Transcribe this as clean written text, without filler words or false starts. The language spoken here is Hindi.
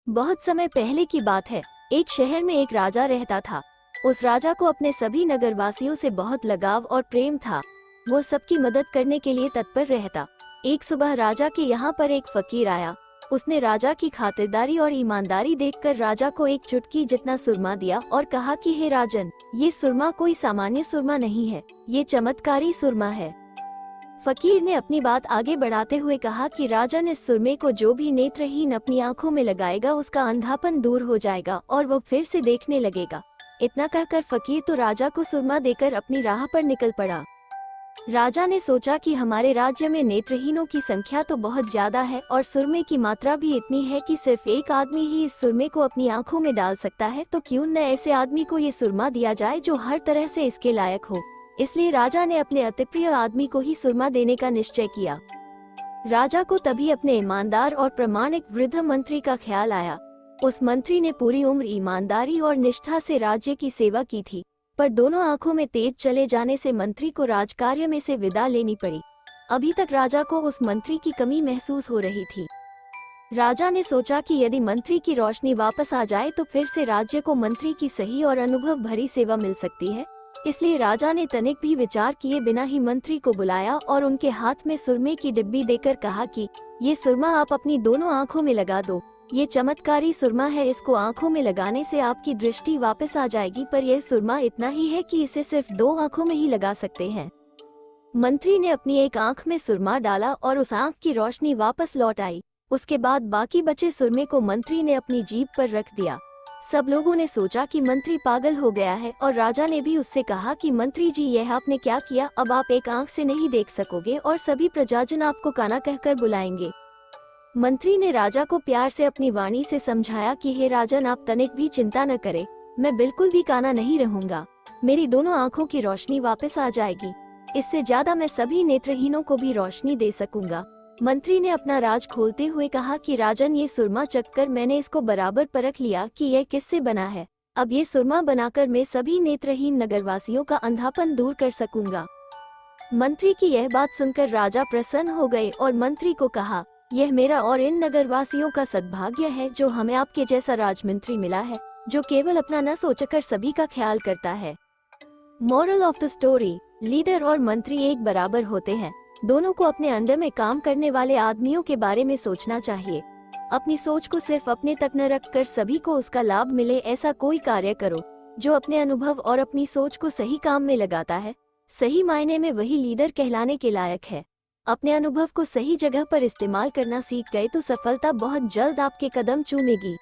बहुत समय पहले की बात है। एक शहर में एक राजा रहता था। उस राजा को अपने सभी नगरवासियों से बहुत लगाव और प्रेम था। वो सबकी मदद करने के लिए तत्पर रहता। एक सुबह राजा के यहाँ पर एक फकीर आया। उसने राजा की खातिरदारी और ईमानदारी देखकर राजा को एक चुटकी जितना सुरमा दिया और कहा कि हे राजन, ये सुरमा कोई सामान्य सुरमा नहीं है, ये चमत्कारी सुरमा है। फकीर ने अपनी बात आगे बढ़ाते हुए कहा कि राजन, इस सुरमे को जो भी नेत्रहीन अपनी आंखों में लगाएगा उसका अंधापन दूर हो जाएगा और वो फिर से देखने लगेगा। इतना कहकर फकीर तो राजा को सुरमा देकर अपनी राह पर निकल पड़ा। राजा ने सोचा कि हमारे राज्य में नेत्रहीनों की संख्या तो बहुत ज्यादा है और सुरमे की मात्रा भी इतनी है कि सिर्फ एक आदमी ही इस सुरमे को अपनी आंखों में डाल सकता है, तो क्यों न ऐसे आदमी को ये सुरमा दिया जाए जो हर तरह से इसके लायक हो। इसलिए राजा ने अपने अतिप्रिय आदमी को ही सुरमा देने का निश्चय किया। राजा को तभी अपने ईमानदार और प्रामाणिक वृद्ध मंत्री का ख्याल आया। उस मंत्री ने पूरी उम्र ईमानदारी और निष्ठा से राज्य की सेवा की थी, पर दोनों आंखों में तेज चले जाने से मंत्री को राजकार्य में से विदा लेनी पड़ी। अभी तक राजा को उस मंत्री की कमी महसूस हो रही थी। राजा ने सोचा कि यदि मंत्री की रोशनी वापस आ जाए तो फिर से राज्य को मंत्री की सही और अनुभव भरी सेवा मिल सकती है। इसलिए राजा ने तनिक भी विचार किए बिना ही मंत्री को बुलाया और उनके हाथ में सुरमे की डिब्बी देकर कहा कि ये सुरमा आप अपनी दोनों आंखों में लगा दो। ये चमत्कारी सुरमा है, इसको आंखों में लगाने से आपकी दृष्टि वापस आ जाएगी, पर यह सुरमा इतना ही है कि इसे सिर्फ 2 आंखों में ही लगा सकते हैं। मंत्री ने अपनी एक आंख में सुरमा डाला और उस आंख की रोशनी वापस लौट आई। उसके बाद बाकी बचे सुरमे को मंत्री ने अपनी जीभ पर रख दिया। सब लोगों ने सोचा कि मंत्री पागल हो गया है और राजा ने भी उससे कहा कि मंत्री जी, यह आपने क्या किया, अब आप एक आंख से नहीं देख सकोगे और सभी प्रजाजन आपको काना कहकर बुलाएंगे। मंत्री ने राजा को प्यार से अपनी वाणी से समझाया कि हे राजन, आप तनिक भी चिंता न करें, मैं बिल्कुल भी काना नहीं रहूंगा। मेरी दोनों आंखों की रोशनी वापस आ जाएगी। इससे ज्यादा मैं सभी नेत्रहीनों को भी रोशनी दे सकूंगा। मंत्री ने अपना राज खोलते हुए कहा कि राजन, ये सुरमा चखकर मैंने इसको बराबर परख लिया कि यह किससे बना है। अब ये सुरमा बनाकर मैं सभी नेत्रहीन नगरवासियों का अंधापन दूर कर सकूंगा। मंत्री की यह बात सुनकर राजा प्रसन्न हो गए और मंत्री को कहा, यह मेरा और इन नगरवासियों का सद्भाग्य है जो हमें आपके जैसा राजमंत्री मिला है, जो केवल अपना न सोचकर सभी का ख्याल करता है। Moral of the story, leader और मंत्री एक बराबर होते हैं। दोनों को अपने अंडर में काम करने वाले आदमियों के बारे में सोचना चाहिए। अपनी सोच को सिर्फ अपने तक न रखकर सभी को उसका लाभ मिले, ऐसा कोई कार्य करो। जो अपने अनुभव और अपनी सोच को सही काम में लगाता है, सही मायने में वही लीडर कहलाने के लायक है। अपने अनुभव को सही जगह पर इस्तेमाल करना सीख गए तो सफलता बहुत जल्द आपके कदम चूमेगी।